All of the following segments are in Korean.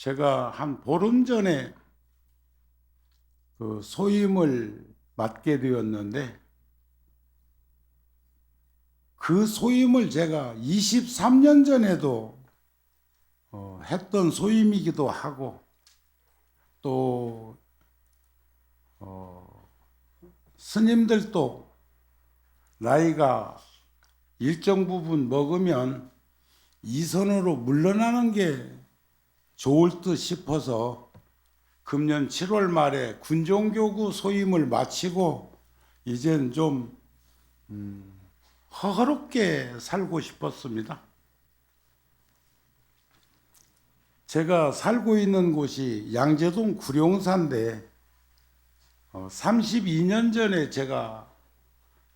제가 한 보름 전에 그 소임을 맡게 되었는데, 그 소임을 제가 23년 전에도 했던 소임이기도 하고, 또 스님들도 나이가 일정 부분 먹으면 이선으로 물러나는 게 좋을 듯 싶어서 금년 7월 말에 군종교구 소임을 마치고 이젠 좀 허허롭게 살고 싶었습니다. 제가 살고 있는 곳이 양재동 구룡사인데 32년 전에 제가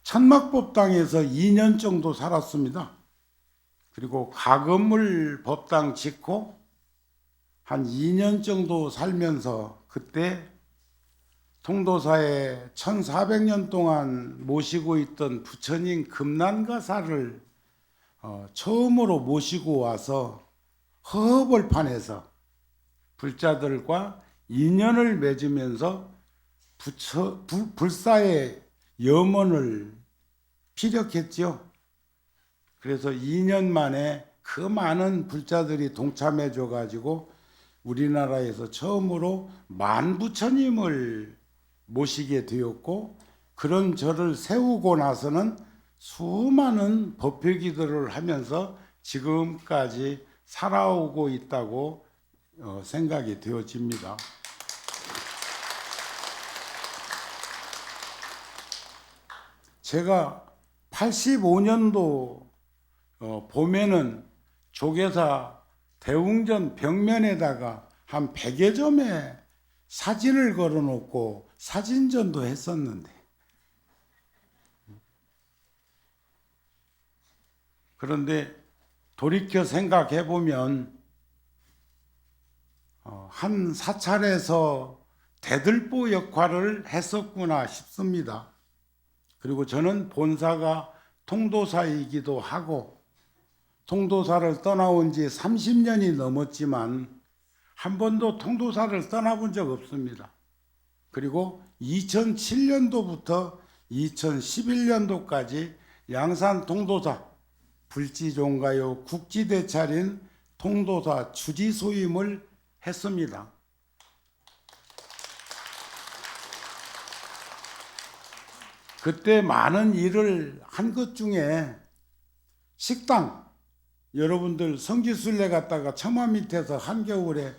천막법당에서 2년 정도 살았습니다. 그리고 가건물 법당 짓고 한 2년 정도 살면서 그때 통도사에 1400년 동안 모시고 있던 부처님 금난가사를 처음으로 모시고 와서 허허벌판에서 불자들과 인연을 맺으면서 불사의 염원을 피력했죠. 그래서 2년 만에 그 많은 불자들이 동참해 줘가지고 우리나라에서 처음으로 만부처님을 모시게 되었고, 그런 절을 세우고 나서는 수많은 법회기도를 하면서 지금까지 살아오고 있다고 생각이 되어집니다. 제가 85년도 봄에는 조계사 대웅전 벽면에다가 한 100여 점의 사진을 걸어놓고 사진전도 했었는데, 그런데 돌이켜 생각해보면 한 사찰에서 대들보 역할을 했었구나 싶습니다. 그리고 저는 본사가 통도사이기도 하고 통도사를 떠나온 지 30년이 넘었지만 한 번도 통도사를 떠나본 적 없습니다. 그리고 2007년도부터 2011년도까지 양산 통도사 불지종가요 국지대 차린 통도사 주지소임을 했습니다. 그때 많은 일을 한 것 중에 식당, 여러분들 성지순례 갔다가 처마 밑에서 한겨울에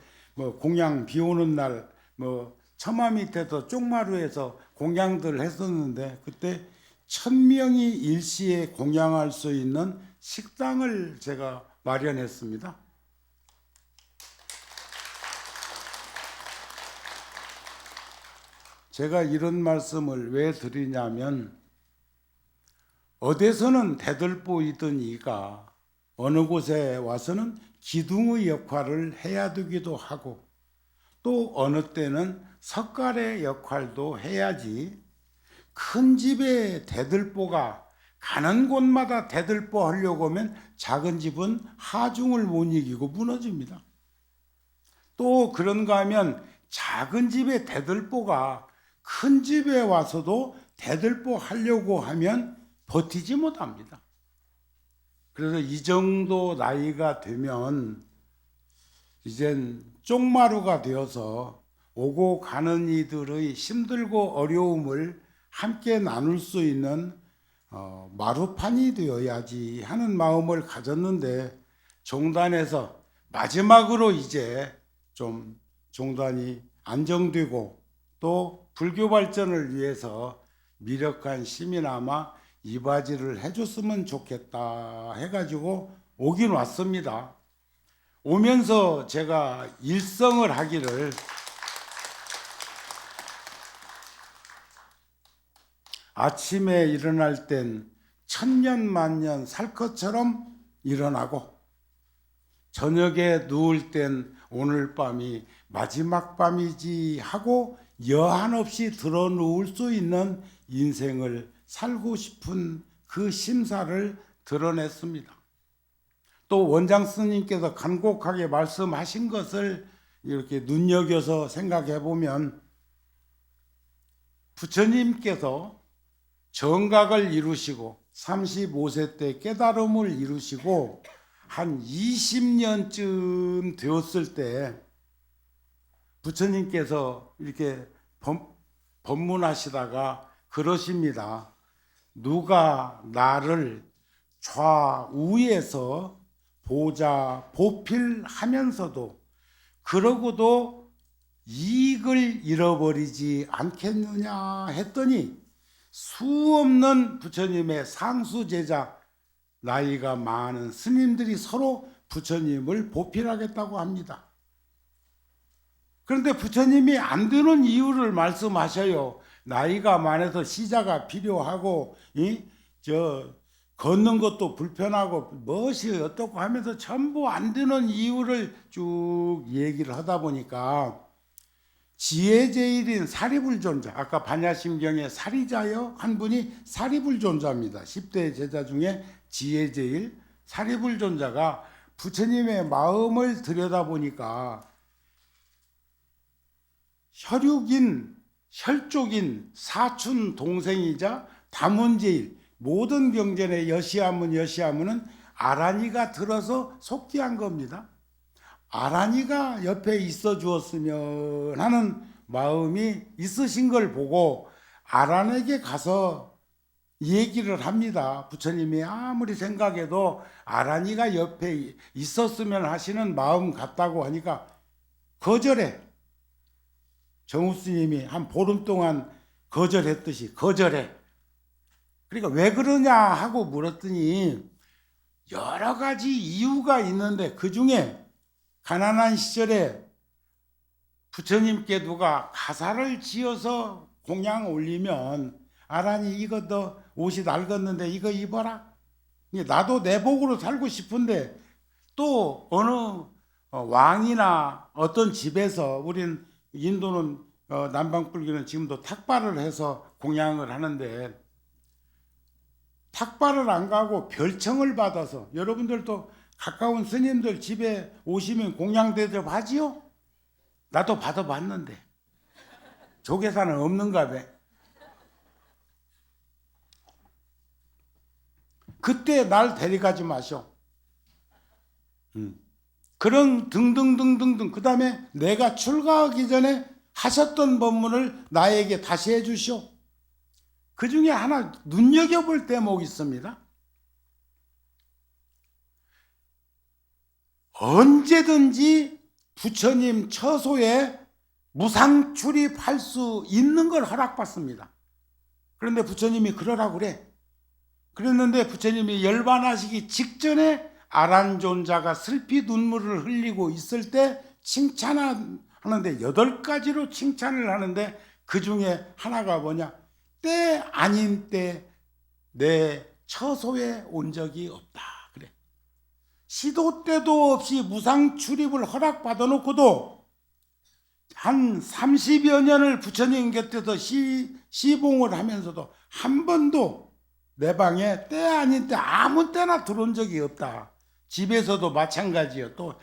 공양 비 오는 날 처마 밑에서 쪽마루에서 공양들 했었는데, 그때 1000명이 일시에 공양할 수 있는 식당을 제가 마련했습니다. 제가 이런 말씀을 왜 드리냐면, 어디서는 대들보이던 이가 어느 곳에 와서는 기둥의 역할을 해야 되기도 하고, 또 어느 때는 석갈의 역할도 해야지, 큰 집에 대들보가 가는 곳마다 대들보 하려고 하면 작은 집은 하중을 못 이기고 무너집니다. 또 그런가 하면 작은 집에 대들보가 큰 집에 와서도 대들보 하려고 하면 버티지 못합니다. 그래서 이 정도 나이가 되면 이젠 쪽마루가 되어서 오고 가는 이들의 힘들고 어려움을 함께 나눌 수 있는 마루판이 되어야지 하는 마음을 가졌는데, 종단에서 마지막으로 이제 좀 종단이 안정되고 또 불교 발전을 위해서 미력한 시민아마 이바지를 해줬으면 좋겠다 해가지고 오긴 왔습니다. 오면서 제가 일성을 하기를, 아침에 일어날 땐 천년 만년 살 것처럼 일어나고, 저녁에 누울 땐 오늘 밤이 마지막 밤이지 하고 여한 없이 들어 누울 수 있는 인생을 살고 싶은 그 심사를 드러냈습니다. 또 원장 스님께서 간곡하게 말씀하신 것을 이렇게 눈여겨서 생각해 보면 부처님께서 정각을 이루시고 35세 때 깨달음을 이루시고 한 20년쯤 되었을 때 부처님께서 이렇게 법문하시다가 그러십니다. 누가 나를 좌우에서 보필하면서도 그러고도 이익을 잃어버리지 않겠느냐 했더니 수없는 부처님의 상수제자 나이가 많은 스님들이 서로 부처님을 보필하겠다고 합니다. 그런데 부처님이 안 되는 이유를 말씀하셔요. 나이가 많아서 시자가 필요하고 걷는 것도 불편하고 무엇이 어떻고 하면서 전부 안 되는 이유를 쭉 얘기를 하다 보니까 지혜제일인 사리불존자, 아까 반야심경에 사리자여 한 분이 사리불존자입니다. 10대 제자 중에 지혜제일 사리불존자가 부처님의 마음을 들여다보니까 혈족인 사촌 동생이자 다문제일 모든 경전의 여시아문은 아란이가 들어서 속기한 겁니다. 아란이가 옆에 있어 주었으면 하는 마음이 있으신 걸 보고 아란에게 가서 얘기를 합니다. 부처님이 아무리 생각해도 아란이가 옆에 있었으면 하시는 마음 같다고 하니까 거절해. 정우스님이 한 보름 동안 거절했듯이 거절해. 그러니까 왜 그러냐 하고 물었더니 여러 가지 이유가 있는데 그 중에 가난한 시절에 부처님께 누가 가사를 지어서 공양 올리면 아란이 이거 너 옷이 낡았는데 이거 입어라. 나도 내 복으로 살고 싶은데 또 어느 왕이나 어떤 집에서 우린 인도는 남방불교는 지금도 탁발을 해서 공양을 하는데 탁발을 안 가고 별청을 받아서 여러분들도 가까운 스님들 집에 오시면 공양 대접하지요? 나도 받아봤는데 조계사는 없는가 봐. 그때 날 데려가지 마셔. 그런 등등등등등. 그 다음에 내가 출가하기 전에 하셨던 법문을 나에게 다시 해주시오. 그 중에 하나 눈여겨볼 대목이 있습니다. 언제든지 부처님 처소에 무상 출입할 수 있는 걸 허락받습니다. 그런데 부처님이 그러라고 그래. 그랬는데 부처님이 열반하시기 직전에 아란존자가 슬피 눈물을 흘리고 있을 때 칭찬하는데 8가지로 칭찬을 하는데 그 중에 하나가 뭐냐? 때 아닌 때 내 처소에 온 적이 없다. 그래. 시도 때도 없이 무상 출입을 허락받아 놓고도 한 30여 년을 부처님 곁에서 시봉을 하면서도 한 번도 내 방에 때 아닌 때 아무 때나 들어온 적이 없다. 집에서도 마찬가지요. 또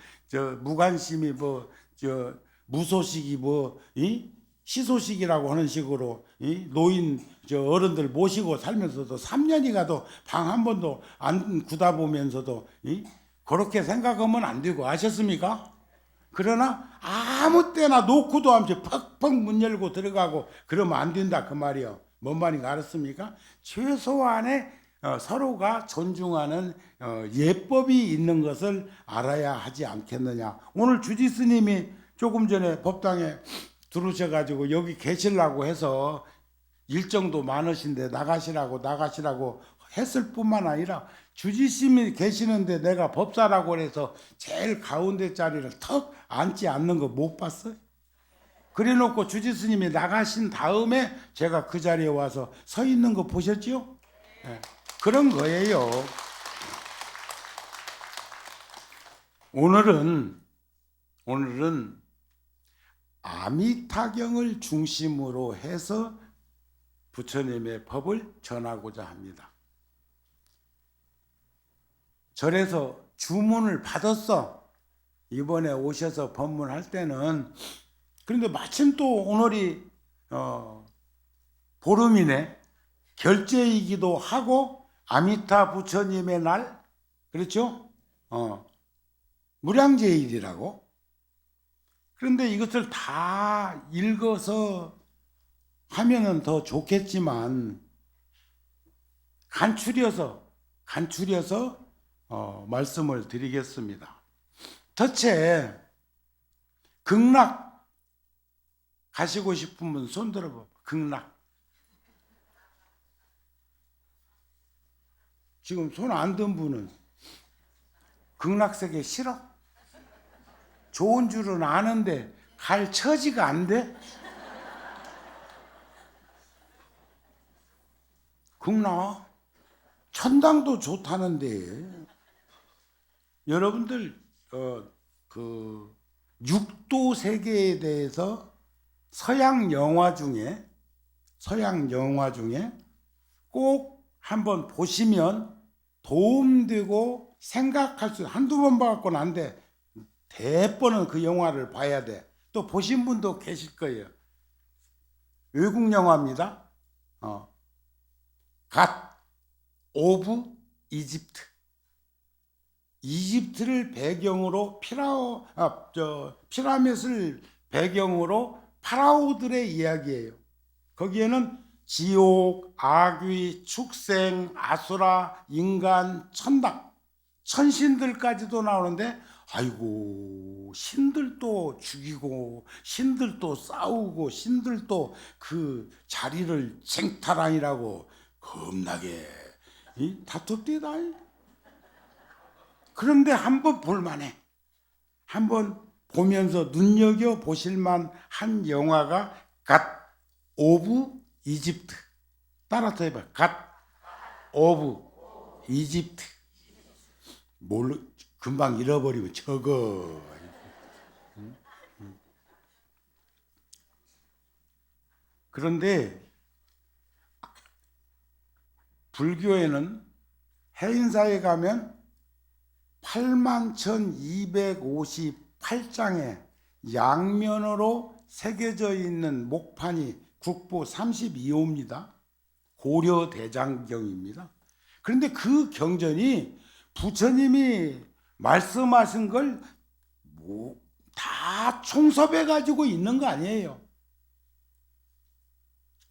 무관심이 무소식이 시소식이라고 하는 식으로 노인 어른들 모시고 살면서도 3년이 가도 방 한 번도 안 구다 보면서도 그렇게 생각하면 안 되고 아셨습니까? 그러나 아무 때나 놓고도 하면서 퍽퍽 문 열고 들어가고 그러면 안 된다 그 말이요. 뭔 말인가 알았습니까? 최소한의 서로가 존중하는 예법이 있는 것을 알아야 하지 않겠느냐. 오늘 주지스님이 조금 전에 법당에 들어오셔가지고 여기 계시려고 해서 일정도 많으신데 나가시라고 했을 뿐만 아니라 주지스님이 계시는데 내가 법사라고 해서 제일 가운데 자리를 턱 앉지 않는 거 못 봤어요? 그래 놓고 주지스님이 나가신 다음에 제가 그 자리에 와서 서 있는 거 보셨죠? 네. 그런 거예요. 오늘은 아미타경을 중심으로 해서 부처님의 법을 전하고자 합니다. 절에서 주문을 받았어. 이번에 오셔서 법문할 때는 그런데 마침 또 오늘이 보름이네. 결제이기도 하고 아미타 부처님의 날, 그렇죠? 무량제일이라고. 그런데 이것을 다 읽어서 하면은 더 좋겠지만 간추려서 말씀을 드리겠습니다. 대체 극락 가시고 싶은 분 손 들어봐. 극락. 지금 손 안 든 분은 극락세계 싫어? 좋은 줄은 아는데 갈 처지가 안 돼? 극락 천당도 좋다는데 여러분들 그 육도 세계에 대해서 서양 영화 중에 꼭 한번 보시면 도움되고 생각할 수, 한두 번 봐갖고는 안 돼. 대번은 그 영화를 봐야 돼. 또 보신 분도 계실 거예요. 외국 영화입니다. 갓 오브 이집트. 이집트를 배경으로 피라밋을 배경으로 파라오들의 이야기예요. 거기에는 지옥, 악귀, 축생, 아수라, 인간, 천당, 천신들까지도 나오는데 아이고 신들도 죽이고 신들도 싸우고 신들도 그 자리를 쟁탈하니라고 겁나게 다퉜대다. 그런데 한번 볼만해. 한번 보면서 눈여겨 보실만 한 영화가 갓 오브 이집트. 따라서 해봐. 갓 오브 이집트. 금방 잃어버리면 적어. 그런데 불교에는 해인사에 가면 81,258장의 양면으로 새겨져 있는 목판이 국보 32호입니다. 고려대장경입니다. 그런데 그 경전이 부처님이 말씀하신 걸 다 총섭해 가지고 있는 거 아니에요.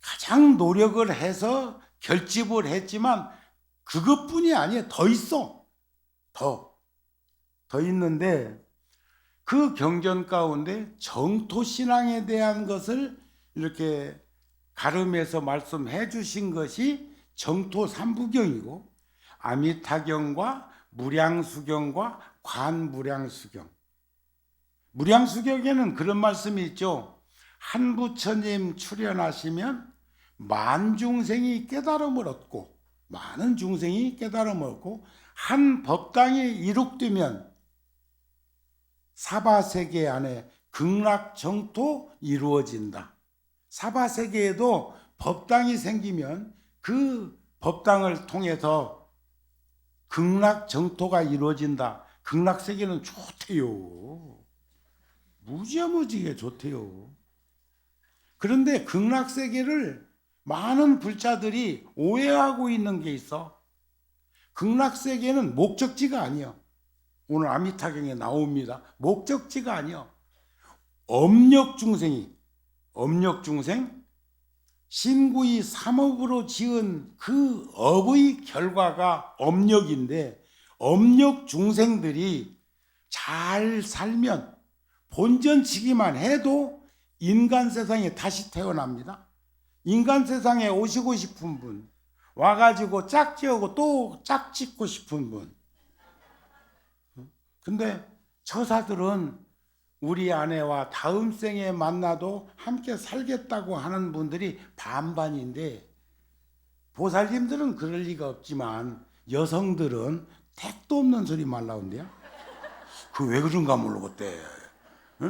가장 노력을 해서 결집을 했지만 그것뿐이 아니에요. 더 있어. 더 있는데 그 경전 가운데 정토신앙에 대한 것을 이렇게 가름해서 말씀해 주신 것이 정토 삼부경이고 아미타경과 무량수경과 관무량수경. 무량수경에는 그런 말씀이 있죠. 한 부처님 출현하시면 만중생이 깨달음을 얻고 많은 중생이 깨달음을 얻고 한 법당이 이룩되면 사바세계 안에 극락정토 이루어진다. 사바세계에도 법당이 생기면 그 법당을 통해서 극락정토가 이루어진다. 극락세계는 좋대요. 무지무지게 좋대요. 그런데 극락세계를 많은 불자들이 오해하고 있는 게 있어. 극락세계는 목적지가 아니야. 오늘 아미타경에 나옵니다. 목적지가 아니야. 업력중생, 신구이 삼업으로 지은 그 업의 결과가 업력인데 업력중생들이 잘 살면 본전치기만 해도 인간 세상에 다시 태어납니다. 인간 세상에 오시고 싶은 분, 와가지고 짝지어고 또 짝짓고 싶은 분. 근데 처사들은 우리 아내와 다음 생에 만나도 함께 살겠다고 하는 분들이 반반인데 보살님들은 그럴 리가 없지만 여성들은 택도 없는 소리 말라온대요. 그 왜 그런가 모르겠대.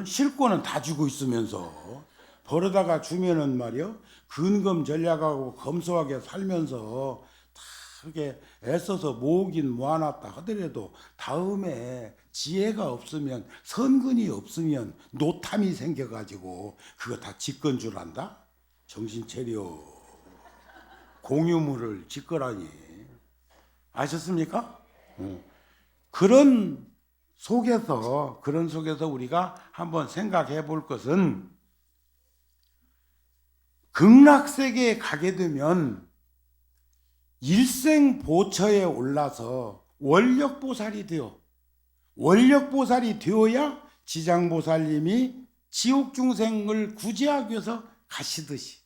쉴 거는 다 주고 있으면서 벌어다가 주면은 말이요 근검 전략하고 검소하게 살면서 다 크게 애써서 모으긴 모아놨다 하더라도 다음에 지혜가 없으면, 선근이 없으면 노탐이 생겨가지고 그거 다 짓건 줄 안다? 정신 차려. 공유물을 짓거라니. 아셨습니까? 그런 속에서 우리가 한번 생각해 볼 것은, 극락세계에 가게 되면 일생보처에 올라서 원력보살이 되어야 지장보살님이 지옥중생을 구제하기 위해서 가시듯이,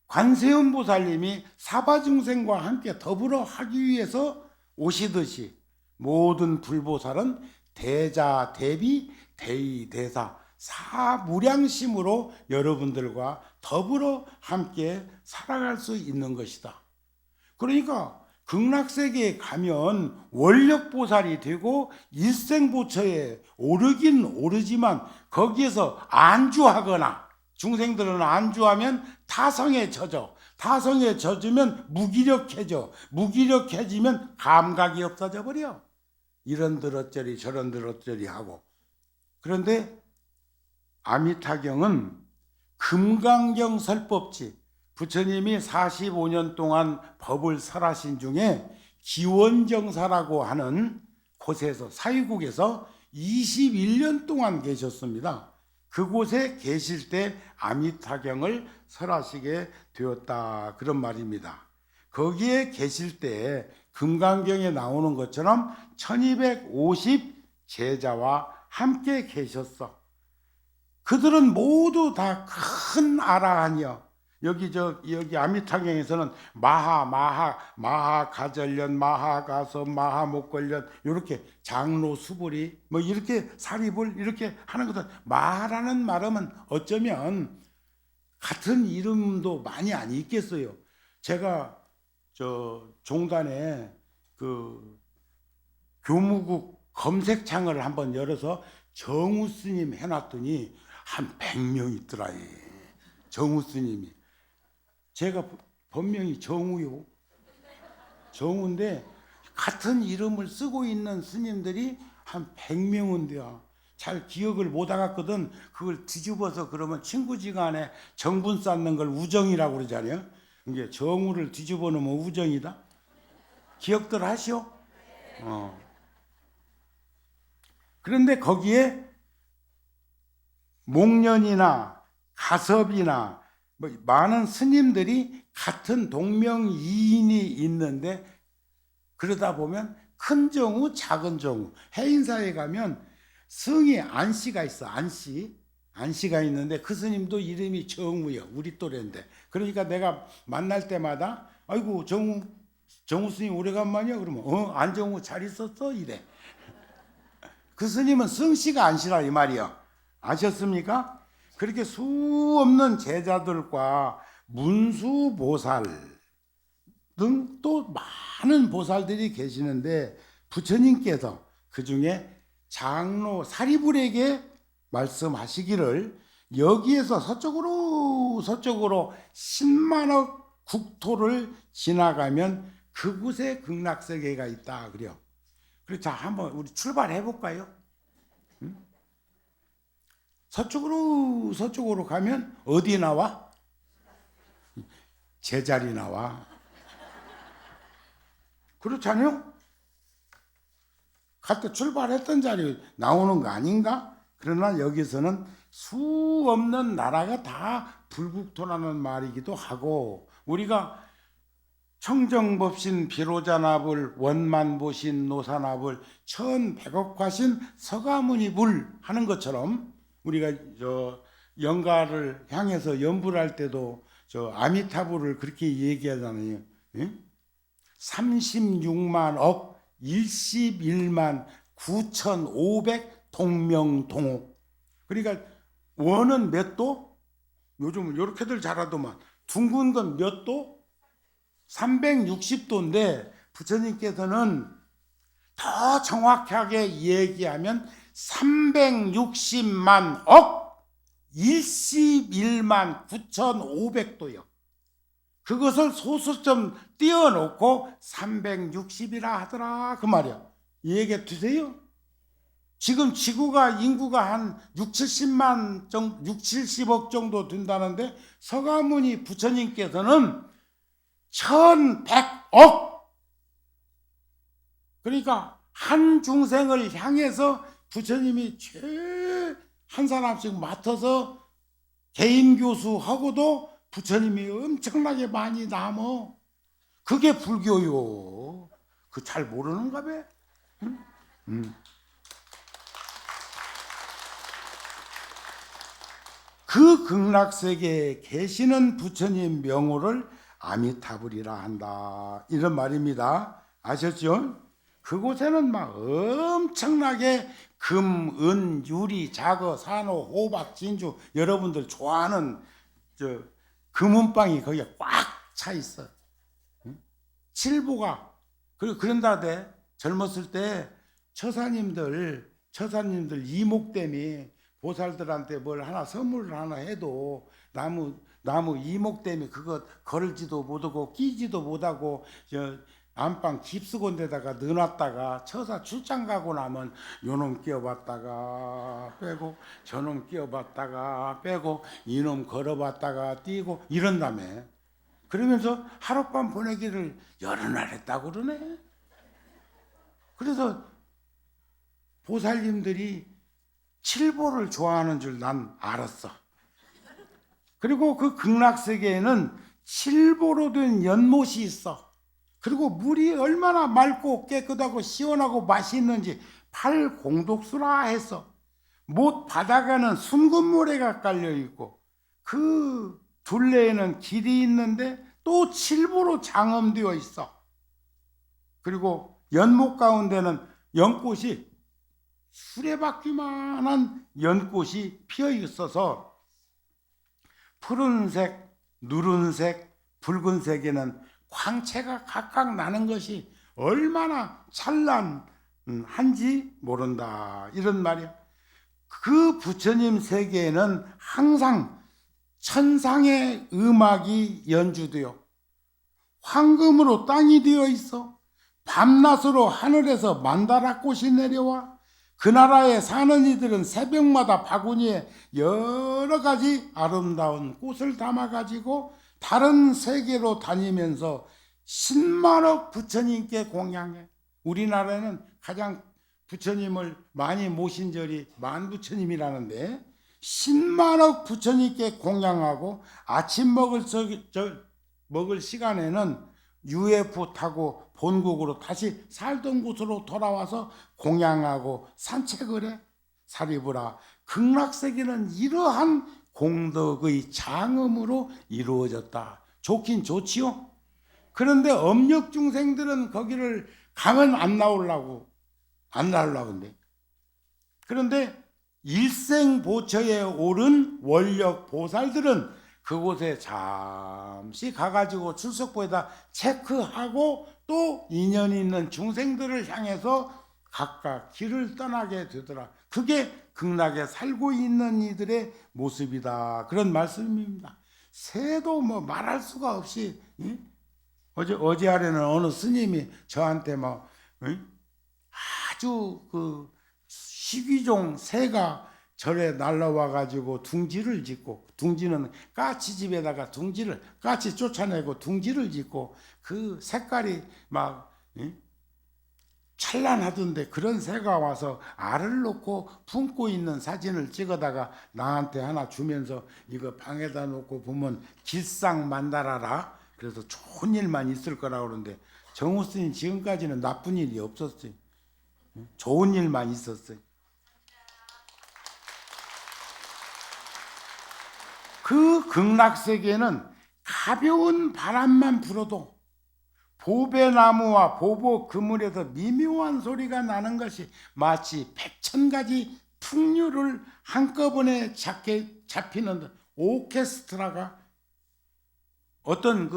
관세음보살님이 사바중생과 함께 더불어 하기 위해서 오시듯이, 모든 불보살은 대자, 대비, 대의, 대사, 사무량심으로 여러분들과 더불어 함께 살아갈 수 있는 것이다. 그러니까 극락세계에 가면 원력보살이 되고 일생보처에 오르긴 오르지만, 거기에서 안주하거나, 중생들은 안주하면 타성에 젖어, 타성에 젖으면 무기력해지면 감각이 없어져 버려. 이런들 어쩌리 저런들 어쩌리 하고. 그런데 아미타경은 금강경 설법지, 부처님이 45년 동안 법을 설하신 중에 기원정사라고 하는 곳에서, 사유국에서 21년 동안 계셨습니다. 그곳에 계실 때 아미타경을 설하시게 되었다, 그런 말입니다. 거기에 계실 때 금강경에 나오는 것처럼 1250 제자와 함께 계셨어. 그들은 모두 다 큰 아라한이여. 여기 아미타경에서는 마하가절련, 마하가섭, 마하목걸련, 이렇게 장로 수불이 뭐 이렇게 사리불 이렇게 하는 것은, 마하라는 말은 어쩌면 같은 이름도 많이 안 있겠어요. 제가 종단에 교무국 검색창을 한번 열어서 정우 스님 해놨더니 한 100명 있더라. 정우 스님이. 제가 본명이 정우요. 정우인데 같은 이름을 쓰고 있는 스님들이 한 100명은 돼요. 잘 기억을 못 하겠거든. 그걸 뒤집어서 그러면 친구지간에 정분 쌓는 걸 우정이라고 그러잖아요. 이게 정우를 뒤집어 놓으면 우정이다. 기억들 하시오? 그런데 거기에 목련이나 가섭이나 뭐 많은 스님들이 같은 동명이인이 있는데, 그러다 보면 큰 정우, 작은 정우, 해인사에 가면 성이 안씨가 있어. 안씨가 있는데 그 스님도 이름이 정우요. 우리 또래인데. 그러니까 내가 만날 때마다 아이고 정우 스님 오래간만이야. 그러면 안정우 잘 있었어? 이래. 그 스님은 성씨가 안씨라 이 말이야. 아셨습니까? 그렇게 수없는 제자들과 문수보살 등 또 많은 보살들이 계시는데, 부처님께서 그 중에 장로 사리불에게 말씀하시기를, 여기에서 서쪽으로 10만억 국토를 지나가면 그곳에 극락세계가 있다 그래요. 그래서 자, 한번 우리 출발해 볼까요? 서쪽으로 가면 어디 나와? 제자리 나와. 그렇잖아요? 갈 때 출발했던 자리 나오는 거 아닌가? 그러나 여기서는 수없는 나라가 다 불국토라는 말이기도 하고, 우리가 청정법신 비로자나불, 원만보신 노사나불, 천백억화신 서가모니불 하는 것처럼, 우리가 영가를 향해서 연불 할 때도 아미타불을 그렇게 얘기하잖아요. 36만억 11만 9,500 동명동호. 그러니까 원은 몇 도? 요즘은 이렇게들 잘하더만. 둥근 건 몇 도? 360도인데 부처님께서는 더 정확하게 얘기하면 360만 억 11만 9,500도요. 그것을 소수점 띄워놓고 360이라 하더라 그 말이야. 이 얘기 드세요? 지금 지구가 인구가 한 6, 70만 정도, 6, 70억 정도 된다는데 서가모니 부처님께서는 1100억, 그러니까 한 중생을 향해서 부처님이 한 사람씩 맡아서 개인 교수하고도 부처님이 엄청나게 많이 남어. 그게 불교요. 그 잘 모르는가 봐. 응? 그 극락세계에 계시는 부처님 명호를 아미타불이라 한다, 이런 말입니다. 아셨죠? 그곳에는 막 엄청나게 금, 은, 유리, 자거, 산호, 호박, 진주, 여러분들 좋아하는 금은방이 거기에 꽉 차 있어. 칠보가. 그리고 그런다대 젊었을 때 처사님들 이목댐이 보살들한테 뭘 하나 선물을 하나 해도 나무 이목댐이 그거 걸지도 못하고 끼지도 못하고 안방 깁스곤 데다가 넣어놨다가 처사 출장 가고 나면 요놈 끼워봤다가 빼고 저놈 끼워봤다가 빼고 이놈 걸어봤다가 띄고 이런다며. 그러면서 하룻밤 보내기를 여러 날 했다고 그러네. 그래서 보살님들이 칠보를 좋아하는 줄 난 알았어. 그리고 그 극락세계에는 칠보로 된 연못이 있어. 그리고 물이 얼마나 맑고 깨끗하고 시원하고 맛있는지 팔공독수라 해서 못 바다가는 순금모래가 깔려 있고 그 둘레에는 길이 있는데 또 칠보로 장엄되어 있어. 그리고 연못 가운데는 연꽃이 수레바퀴만한 연꽃이 피어 있어서 푸른색, 누른색, 붉은색에는 광채가 각각 나는 것이 얼마나 찬란한지 모른다, 이런 말이야. 그 부처님 세계에는 항상 천상의 음악이 연주되어 황금으로 땅이 되어 있어. 밤낮으로 하늘에서 만다라 꽃이 내려와 그 나라에 사는 이들은 새벽마다 바구니에 여러 가지 아름다운 꽃을 담아가지고 다른 세계로 다니면서 10만억 부처님께 공양해. 우리나라는 가장 부처님을 많이 모신 절이 만부처님이라는데 10만억 부처님께 공양하고 아침 먹을 시간에는 UFO 타고 본국으로 다시 살던 곳으로 돌아와서 공양하고 산책을 해. 사리부라, 극락세계는 이러한 공덕의 장엄으로 이루어졌다. 좋긴 좋지요. 그런데 엄력 중생들은 거기를 가면 안 나오려고 근데. 그런데 일생보처에 오른 원력 보살들은 그곳에 잠시 가가지고 출석부에다 체크하고 또 인연 있는 중생들을 향해서 각각 길을 떠나게 되더라. 그게 극락에 살고 있는 이들의 모습이다, 그런 말씀입니다. 새도 뭐 말할 수가 없이, 어제 아래는 어느 스님이 저한테 뭐 아주 그 시귀종 새가 절에 날라와 가지고 둥지를 짓고, 둥지는 까치집에다가 까치 쫓아내고 둥지를 짓고 그 색깔이 막 찬란하던데 그런 새가 와서 알을 놓고 품고 있는 사진을 찍어다가 나한테 하나 주면서 이거 방에다 놓고 보면 길상만다라라, 그래서 좋은 일만 있을 거라고 그러는데 정우 스님 지금까지는 나쁜 일이 없었어요. 좋은 일만 있었어요. 그 극락세계는 가벼운 바람만 불어도 보배나무와 보보 그물에서 미묘한 소리가 나는 것이 마치 100,000가지 풍류를 한꺼번에 잡히는 오케스트라가, 어떤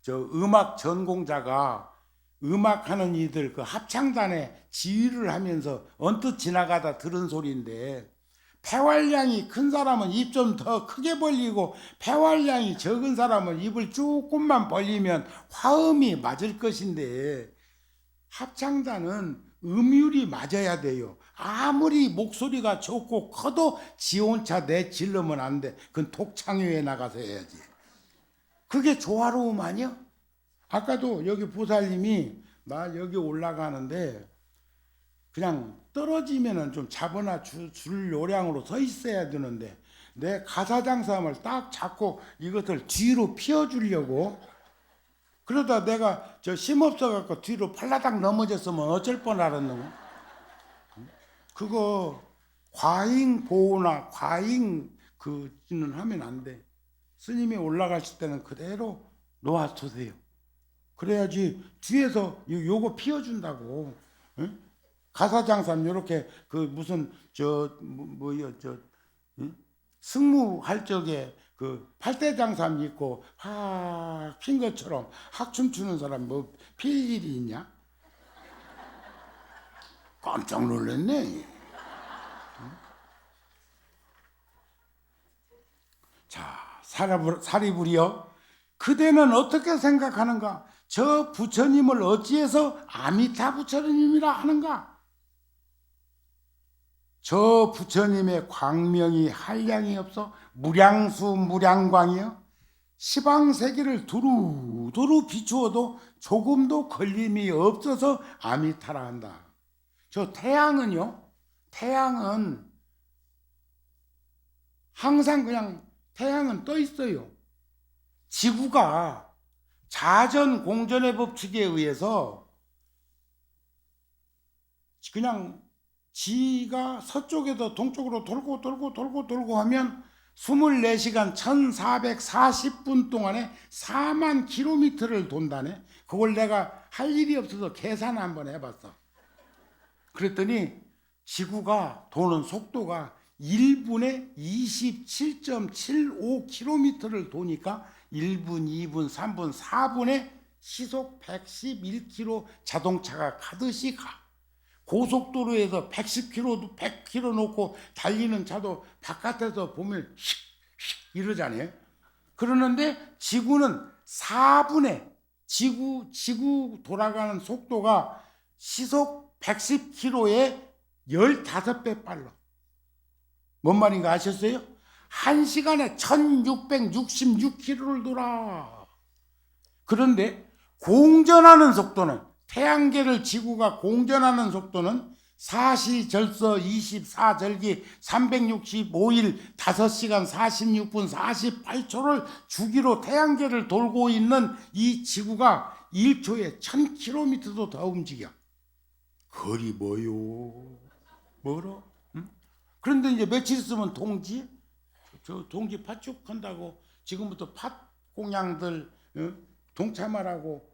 음악 전공자가 음악하는 이들 그 합창단에 지휘를 하면서 언뜻 지나가다 들은 소리인데 폐활량이 큰 사람은 입 좀 더 크게 벌리고 폐활량이 적은 사람은 입을 조금만 벌리면 화음이 맞을 것인데 합창단은 음율이 맞아야 돼요. 아무리 목소리가 좋고 커도 지 혼자 내 질르면 안 돼. 그건 독창회에 나가서 해야지. 그게 조화로움 아니야? 아까도 여기 보살님이 나 여기 올라가는데 그냥 떨어지면은 좀 잡아나 줄 요량으로 서 있어야 되는데 내 가사장삼을 딱 잡고 이것을 뒤로 피워주려고 그러다 내가 저 힘없어 갖고 뒤로 팔라닥 넘어졌으면 어쩔 뻔 알았노. 그거 과잉 보호나 과잉 그는 하면 안 돼. 스님이 올라가실 때는 그대로 놓아두세요. 그래야지 뒤에서 요거 피워준다고. 응? 가사장삼 요렇게 그 무슨 승무할 적에 그 팔대장삼 입고 확 핀 것처럼 학춤 추는 사람 뭐 필 일이 있냐? 깜짝 놀랐네. 자, 사리불이여, 그대는 어떻게 생각하는가? 저 부처님을 어찌해서 아미타 부처님이라 하는가? 저 부처님의 광명이 한량이 없어 무량수 무량광이여 시방세계를 두루두루 비추어도 조금도 걸림이 없어서 아미타라 한다. 저 태양은요, 태양은 항상 그냥 태양은 떠 있어요. 지구가 자전 공전의 법칙에 의해서 그냥 지가 서쪽에서 동쪽으로 돌고 하면 24시간 1440분 동안에 4만 킬로미터를 돈다네. 그걸 내가 할 일이 없어서 계산 한번 해봤어. 그랬더니 지구가 도는 속도가 1분에 27.75km를 도니까 1분, 2분, 3분, 4분에 시속 111km 자동차가 가듯이 가. 고속도로에서 110km, 100km 놓고 달리는 차도 바깥에서 보면 휙휙 이러잖아요. 그러는데 지구는 4분에 지구 돌아가는 속도가 시속 110km에 15배 빨라. 뭔 말인가 아셨어요? 1시간에 1666km를 돌아. 그런데 공전하는 속도는, 태양계를 지구가 공전하는 속도는 사시절서 24절기 365일 5시간 46분 48초를 주기로 태양계를 돌고 있는 이 지구가 1초에 1000km도 더 움직여. 거리 뭐요? 멀어? 응? 그런데 이제 며칠 있으면 동지 파축한다고 지금부터 팥공양들 동참하라고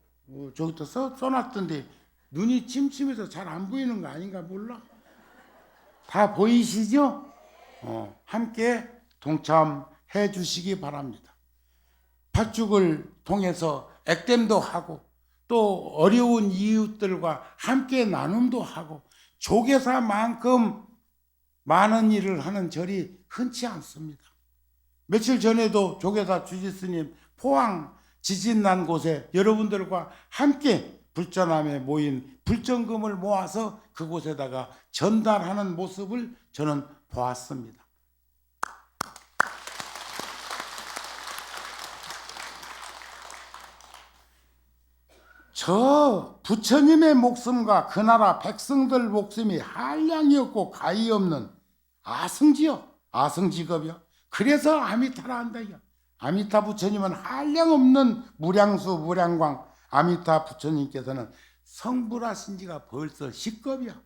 저기도 써놨던데 눈이 침침해서 잘 안 보이는 거 아닌가 몰라? 다 보이시죠? 함께 동참해 주시기 바랍니다. 팥죽을 통해서 액땜도 하고 또 어려운 이웃들과 함께 나눔도 하고 조계사만큼 많은 일을 하는 절이 흔치 않습니다. 며칠 전에도 조계사 주지스님 포항 지진 난 곳에 여러분들과 함께 불전함에 모인 불전금을 모아서 그곳에다가 전달하는 모습을 저는 보았습니다. 저 부처님의 목숨과 그 나라 백성들 목숨이 한량이 없고 가히 없는 아승직업이요. 그래서 아미타라 한다. 아미타 부처님은 한량 없는 무량수 무량광 아미타 부처님께서는 성불하신 지가 벌써 10급이야.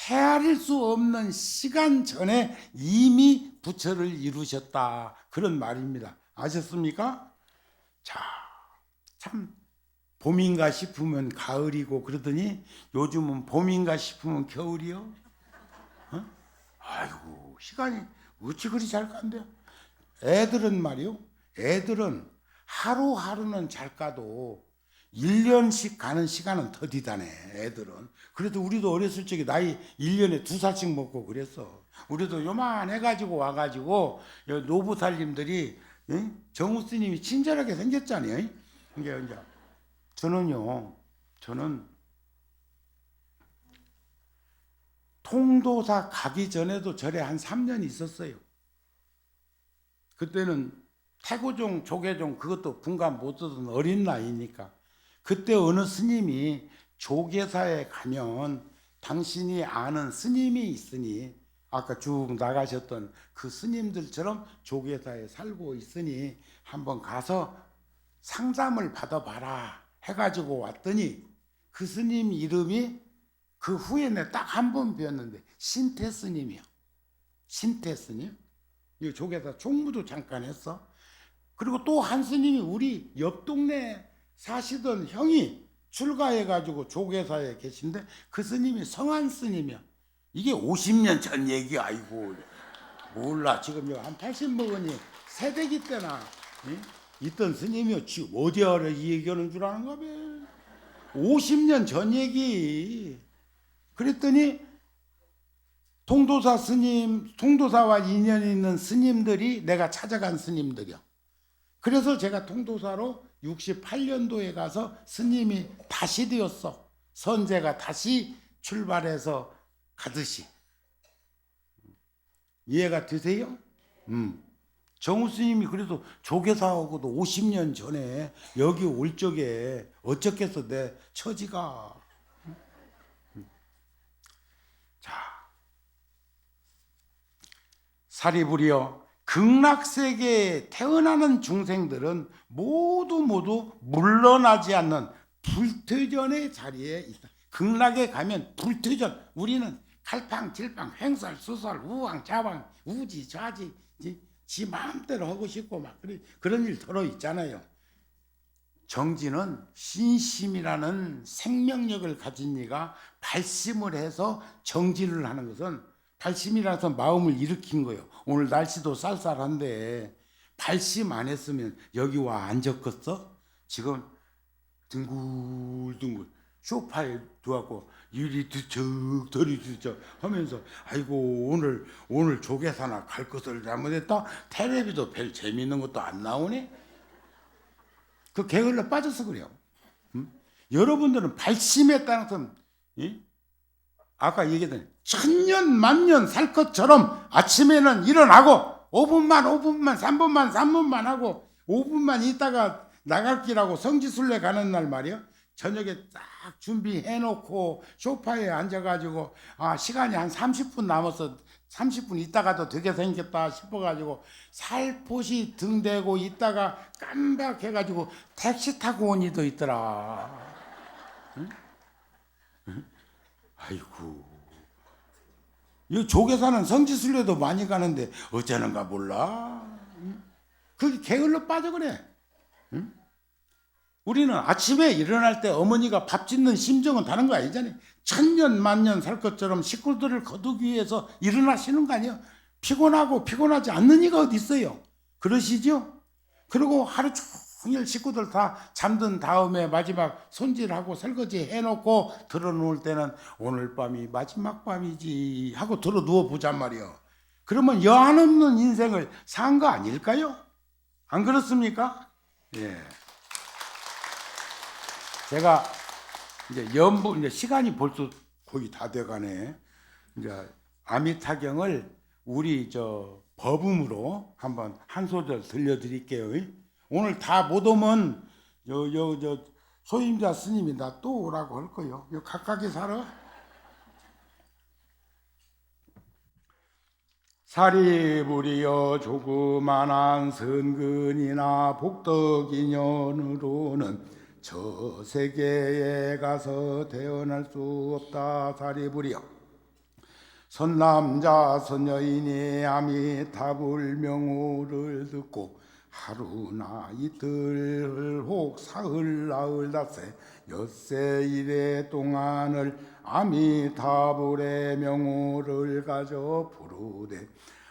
헤아릴 수 없는 시간 전에 이미 부처를 이루셨다. 그런 말입니다. 아셨습니까? 자, 참 봄인가 싶으면 가을이고 그러더니 요즘은 봄인가 싶으면 겨울이요. 아이고, 시간이 어찌 그리 잘 간대요. 애들은 말이요. 애들은 하루하루는 잘 가도 1년씩 가는 시간은 더디다네. 애들은. 그래도 우리도 어렸을 적에 나이 1년에 2살씩 먹고 그랬어. 우리도 요만해가지고 와가지고 노부살님들이 정우 스님이 친절하게 생겼잖아요. 이제 저는 통도사 가기 전에도 절에 한 3년 있었어요. 그때는 태고종, 조계종 그것도 분간 못 듣던 어린 나이니까. 그때 어느 스님이 조계사에 가면 당신이 아는 스님이 있으니 아까 쭉 나가셨던 그 스님들처럼 조계사에 살고 있으니 한번 가서 상담을 받아봐라 해가지고 왔더니 그 스님 이름이 그 후에 내 딱 한 번 배웠는데 신태 스님이요. 신태 스님. 이 조계사 총무도 잠깐 했어. 그리고 또 한 스님이 우리 옆 동네 사시던 형이 출가해가지고 조계사에 계신데 그 스님이 성한 스님이야. 이게 50년 전 얘기. 아이고 몰라. 지금 한 80 먹으니 새대기 때나 있던 스님이요. 지금 어디 알아 이 얘기하는 줄 아는가 봐. 50년 전 얘기. 그랬더니 통도사 스님, 통도사와 인연이 있는 스님들이 내가 찾아간 스님들이요. 그래서 제가 통도사로 68년도에 가서 스님이 다시 되었어. 선제가 다시 출발해서 가듯이. 이해가 되세요? 정우 스님이 그래도 조계사하고도 50년 전에 여기 올 적에 어쩌겠어 내 처지가. 자, 사리부리여 극락세계에 태어나는 중생들은 모두 물러나지 않는 불퇴전의 자리에 있다. 극락에 가면 불퇴전. 우리는 칼팡, 질팡, 횡설, 수설, 우왕, 좌왕, 우지, 좌지, 지 마음대로 하고 싶고 막 그런 일 털어 있잖아요. 정진은 신심이라는 생명력을 가진 이가 발심을 해서 정진을 하는 것은 발심이라서 마음을 일으킨 거예요. 오늘 날씨도 쌀쌀한데 발심 안 했으면 여기 와 앉았겠어? 지금 둥글둥글 소파에 누워갖고 유리 두척 더리 두척 하면서 아이고 오늘 조계사나 갈 것을 잘못했다. 텔레비도 별 재미있는 것도 안 나오네. 그 게을러 빠져서 그래요. 여러분들은 발심했다는 것은 아까 얘기했던 천년 만년 살 것처럼 아침에는 일어나고 5분만 3분만 하고 5분만 있다가 나갈 길하고 성지순례 가는 날 말이요. 저녁에 딱 준비해놓고 소파에 앉아가지고 시간이 한 30분 남아서 30분 있다가도 되게 생겼다 싶어가지고 살포시 등대고 있다가 깜박해가지고 택시 타고 온 이도 있더라. 응? 아이고, 이 조계사는 성지순례도 많이 가는데 어쩌는가 몰라. 그게 게을러 빠져 그래. 우리는 아침에 일어날 때 어머니가 밥 짓는 심정은 다른 거 아니잖아요. 천년 만년 살 것처럼 식구들을 거두기 위해서 일어나시는 거 아니에요. 피곤하고 피곤하지 않는 이가 어디 있어요. 그러시죠? 그리고 하루 종일 식구들 다 잠든 다음에 마지막 손질하고 설거지 해놓고 들어놓을 때는 오늘 밤이 마지막 밤이지 하고 들어 누워 보잔 말이에요. 그러면 여한 없는 인생을 산 거 아닐까요? 안 그렇습니까? 예. 제가 이제 이제 시간이 벌써 거의 다 돼가네. 이제 아미타경을 우리 법음으로 한번 한 소절 들려드릴게요. 오늘 다 못 오면 소임자 스님이 나 또 오라고 할 거요. 각각이 살아. 사리부리여 조그만한 선근이나 복덕인연으로는 저 세계에 가서 태어날 수 없다. 사리부리여 선남자 선여인이 아미타불 명호를 듣고 하루나 이틀 혹 사흘 나흘 닷새 엿새 이래 동안을 아미타불의 명호를 가져 부르되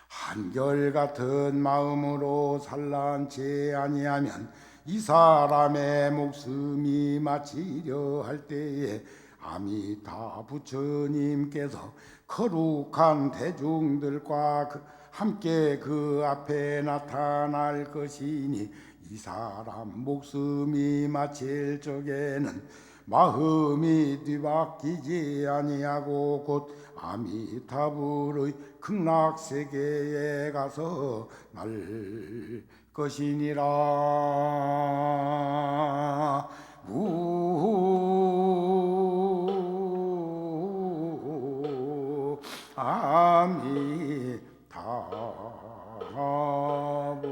한결같은 마음으로 산란치 아니하면 이 사람의 목숨이 마치려 할 때에 아미타 부처님께서 거룩한 대중들과 함께 그 앞에 나타날 것이니 이 사람 목숨이 마칠 적에는 마음이 뒤바뀌지 아니하고 곧 아미타불의 극락세계에 가서 날 것이니라.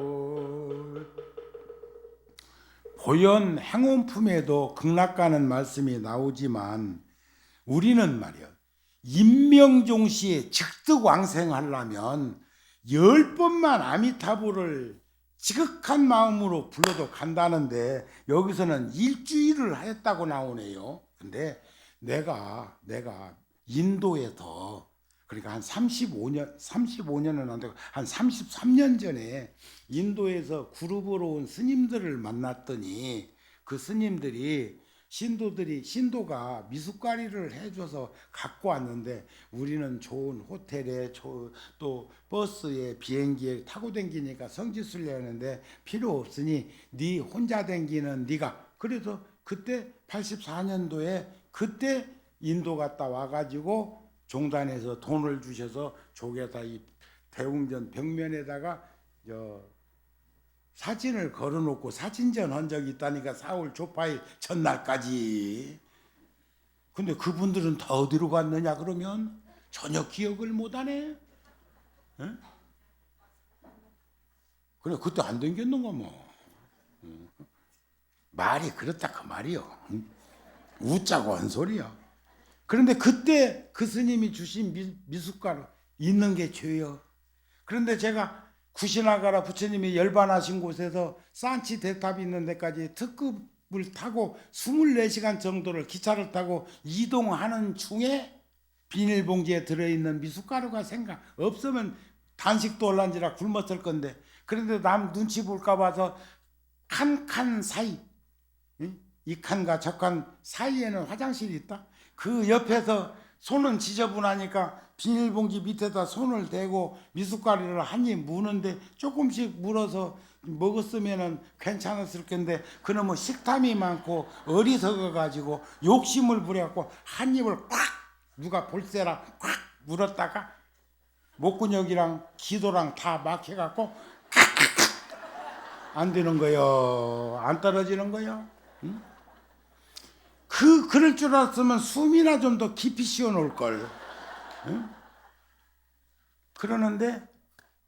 아미타불. 보현 행원품에도 극락가는 말씀이 나오지만 우리는 말이야 임명종시에 즉득왕생하려면 10번만 아미타불을 지극한 마음으로 불러도 간다는데 여기서는 일주일을 했다고 나오네요. 근데 내가 인도에서 그러니까 한 35년은 안 되고 한 33년 전에 인도에서 그룹으로 온 스님들을 만났더니 그 스님들이 신도가 미숫가리를 해줘서 갖고 왔는데 우리는 좋은 호텔에 또 버스에 비행기에 타고 댕기니까 성지순례 하는데 필요 없으니 네 혼자 댕기는 네가. 그래서 그때 84년도에 그때 인도 갔다 와가지고 종단에서 돈을 주셔서 조개다 이 대웅전 벽면에다가 사진을 걸어놓고 사진전 한 적이 있다니까 4월 조파일 전날까지. 근데 그분들은 다 어디로 갔느냐 그러면 전혀 기억을 못하네. 응? 그래 그때 안 댕겼는가 뭐. 말이 그렇다 그 말이요. 웃자고 한 소리야. 그런데 그때 그 스님이 주신 미숫가루 있는 게 죄요. 그런데 제가 구시나가라 부처님이 열반하신 곳에서 산치 대탑이 있는 데까지 특급을 타고 24시간 정도를 기차를 타고 이동하는 중에 비닐봉지에 들어있는 미숫가루가 생각 없으면 단식도 올란지라 굶었을 건데 그런데 남 눈치 볼까 봐서 칸 사이 이 칸과 저 칸 사이에는 화장실이 있다. 그 옆에서 손은 지저분하니까 비닐봉지 밑에다 손을 대고 미숫가루를 한 입 무는데 조금씩 물어서 먹었으면 괜찮았을 텐데 그놈은 식탐이 많고 어리석어 가지고 욕심을 부려갖고 한 입을 꽉 누가 볼세라 꽉 물었다가 목근육이랑 기도랑 다 막혀갖고 안 되는 거요. 안 떨어지는 거요. 응? 그럴 줄 알았으면 숨이나 좀 더 깊이 쉬어 놓을 걸. 응? 그러는데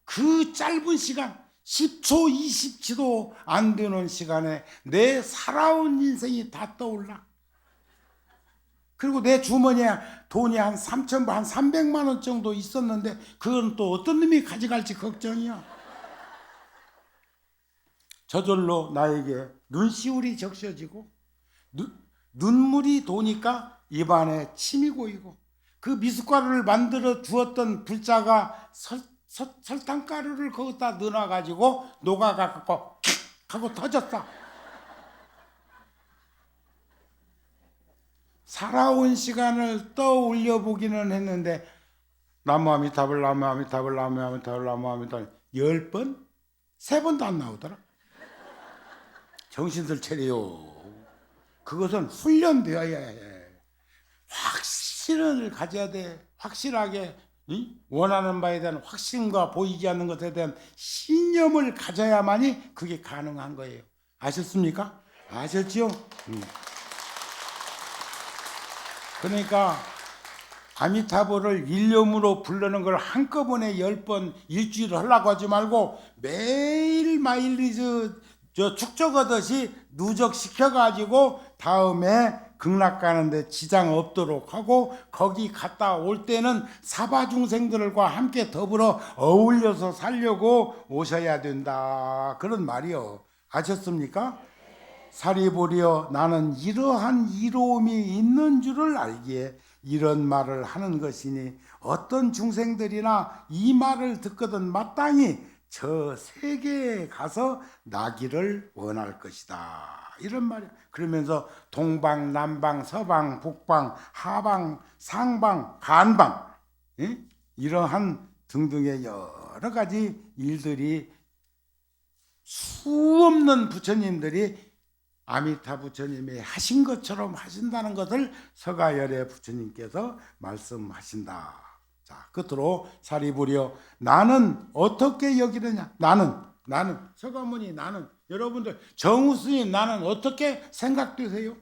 그 짧은 시간 10초 20초도 안 되는 시간에 내 살아온 인생이 다 떠올라. 그리고 내 주머니에 돈이 한 300만 원 정도 있었는데 그건 또 어떤 놈이 가져갈지 걱정이야. 저절로 나에게 눈시울이 적셔지고 눈물이 도니까 입안에 침이 고이고 그 미숫가루를 만들어 주었던 불자가 설탕가루를 거기다 넣어가지고 녹아갖고 하고 터졌어. 살아온 시간을 떠올려 보기는 했는데 나무아미타불 나무아미타불 나무아미타불 나무아미타불 10번? 3번도 안 나오더라. 정신들 차려요. 그것은 훈련되어야 해. 확신을 가져야 돼. 확실하게 원하는 바에 대한 확신과 보이지 않는 것에 대한 신념을 가져야만이 그게 가능한 거예요. 아셨습니까? 아셨죠? 그러니까 아미타불을 일념으로 부르는 걸 한꺼번에 10번 일주일 하려고 하지 말고 매일매일 축적하듯이 누적시켜가지고 다음에 극락 가는데 지장 없도록 하고 거기 갔다 올 때는 사바중생들과 함께 더불어 어울려서 살려고 오셔야 된다. 그런 말이요. 아셨습니까? 사리보리여 나는 이러한 이로움이 있는 줄을 알기에 이런 말을 하는 것이니 어떤 중생들이나 이 말을 듣거든 마땅히 저 세계에 가서 나기를 원할 것이다. 이런 말이야. 그러면서 동방, 남방, 서방, 북방, 하방, 상방, 간방 이러한 등등의 여러 가지 일들이 수없는 부처님들이 아미타 부처님이 하신 것처럼 하신다는 것을 서가열의 부처님께서 말씀하신다. 자, 끝으로 사리부려 나는 어떻게 여기느냐? 나는 서가모니 나는 여러분들 정우스님 나는 어떻게 생각되세요?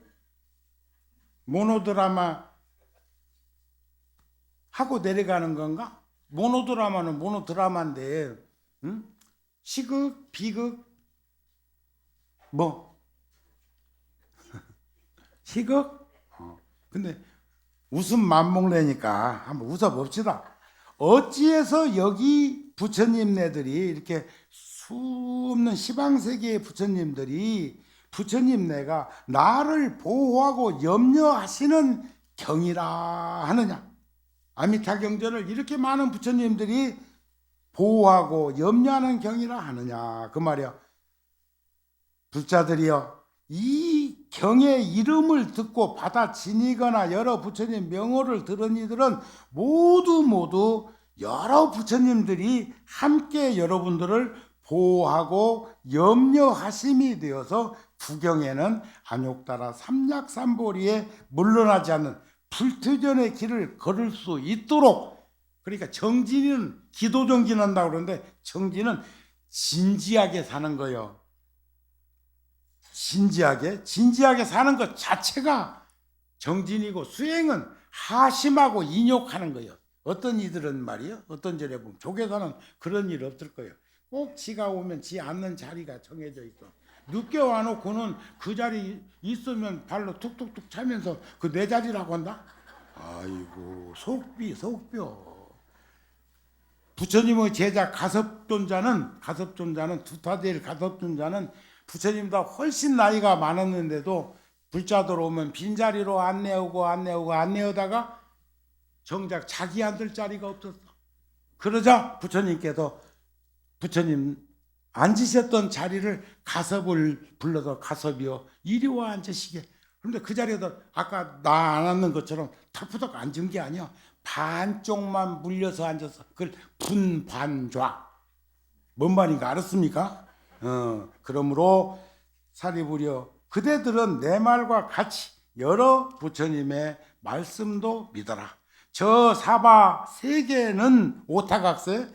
모노드라마 하고 내려가는 건가? 모노드라마는 모노드라마인데 시극, 비극 뭐 시극? 근데 웃음 맘먹내니까 한번 웃어봅시다. 어찌해서 여기 부처님네들이 이렇게 수없는 시방세계의 부처님들이 부처님네가 나를 보호하고 염려하시는 경이라 하느냐? 아미타 경전을 이렇게 많은 부처님들이 보호하고 염려하는 경이라 하느냐? 그 말이야. 불자들이여 이 경의 이름을 듣고 받아 지니거나 여러 부처님 명호를 들은 이들은 모두 여러 부처님들이 함께 여러분들을 보호하고 염려하심이 되어서 구경에는 안욕따라 삼약삼보리에 물러나지 않는 불투전의 길을 걸을 수 있도록. 그러니까 정진이는 기도정진한다고 그러는데 정진은 진지하게 사는 거예요. 진지하게 사는 것 자체가 정진이고 수행은 하심하고 인욕하는 거예요. 어떤 이들은 말이요, 어떤 절에 보면 조계사는 그런 일 없을 거예요. 꼭 지가 오면 지 앉는 자리가 정해져 있어. 늦게 와놓고는 그 자리 있으면 발로 툭툭툭 차면서 그 내 자리라고 한다. 아이고 속뼈. 부처님의 제자 가섭존자는 두타대일 가섭존자는 부처님보다 훨씬 나이가 많았는데도 불자들 오면 빈자리로 안내오다가 정작 자기 앉을 자리가 없었어. 그러자 부처님께서 부처님 앉으셨던 자리를 가섭을 불러서 가섭이여 이리 와 앉으시게. 그런데 그 자리에서 아까 나 안 앉는 것처럼 털푸덕 앉은 게 아니야. 반쪽만 물려서 앉아서 그걸 분반좌. 뭔 말인가 알았습니까? 그러므로 사리부려 그대들은 내 말과 같이 여러 부처님의 말씀도 믿어라. 저 사바 세계는 오타각세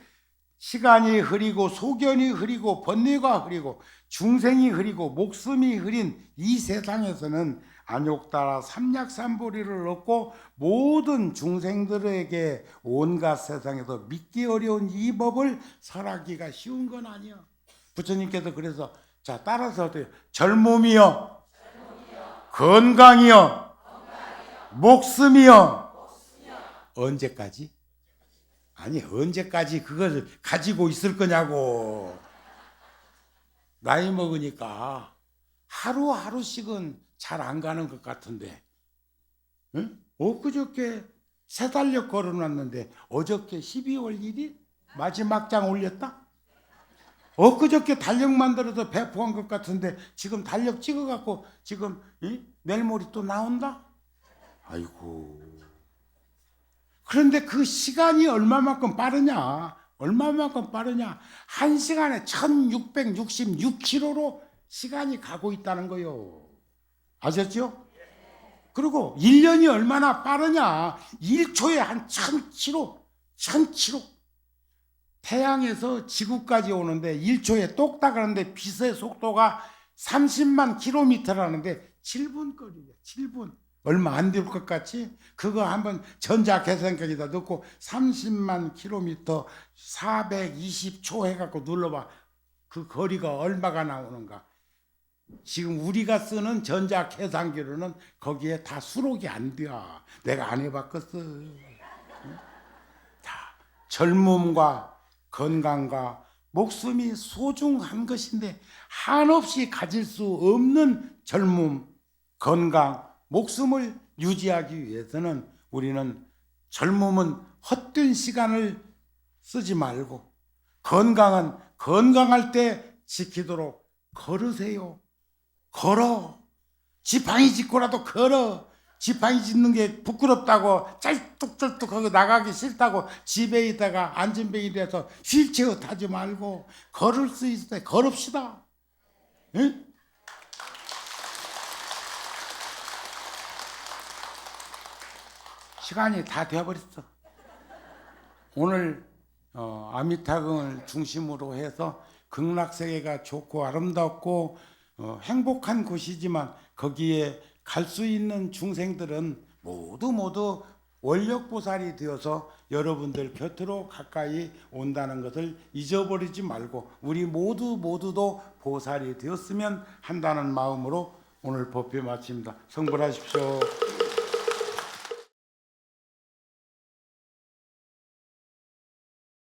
시간이 흐리고 소견이 흐리고 번뇌가 흐리고 중생이 흐리고 목숨이 흐린 이 세상에서는 안욕따라 삼약삼보리를 얻고 모든 중생들에게 온갖 세상에서 믿기 어려운 이 법을 설하기가 쉬운 건 아니야. 부처님께서 그래서 자 따라서 어때요? 젊음이여, 건강이여, 목숨이여. 언제까지? 아니 언제까지 그걸 가지고 있을 거냐고. 나이 먹으니까 하루하루씩은 잘 안 가는 것 같은데, 응? 엊그저께 3달력 걸어놨는데 어저께 12월 1일 마지막 장 올렸다? 엊그저께 달력 만들어서 배포한 것 같은데 지금 달력 찍어갖고 지금 내일 모레 또 나온다? 아이고. 그런데 그 시간이 얼마만큼 빠르냐? 1시간에 1666km로 시간이 가고 있다는 거요. 아셨죠? 그리고 1년이 얼마나 빠르냐? 1초에 한 1000km. 태양에서 지구까지 오는데 1초에 똑딱 하는데 빛의 속도가 30만 km라는데 7분 거리야. 7분. 얼마 안 될 것 같지? 그거 한번 전자계산기에다 넣고 30만 km 420초 해갖고 눌러봐. 그 거리가 얼마가 나오는가? 지금 우리가 쓰는 전자계산기로는 거기에 다 수록이 안 돼. 내가 안 해봤겠어. 자, 젊음과 건강과 목숨이 소중한 것인데 한없이 가질 수 없는 젊음, 건강, 목숨을 유지하기 위해서는 우리는 젊음은 헛된 시간을 쓰지 말고 건강은 건강할 때 지키도록 걸으세요. 걸어. 지팡이 짚고라도 걸어. 지팡이 짚는 게 부끄럽다고 짤뚝짤뚝하고 나가기 싫다고 집에 있다가 앉은뱅이 돼서 휠체어 타지 말고 걸을 수 있을 때 걸읍시다. 응? 시간이 다 되어버렸어. 오늘 아미타궁을 중심으로 해서 극락세계가 좋고 아름답고 행복한 곳이지만 거기에 갈 수 있는 중생들은 모두 원력보살이 되어서 여러분들 곁으로 가까이 온다는 것을 잊어버리지 말고 우리 모두도 보살이 되었으면 한다는 마음으로 오늘 법회 마칩니다. 성불하십시오.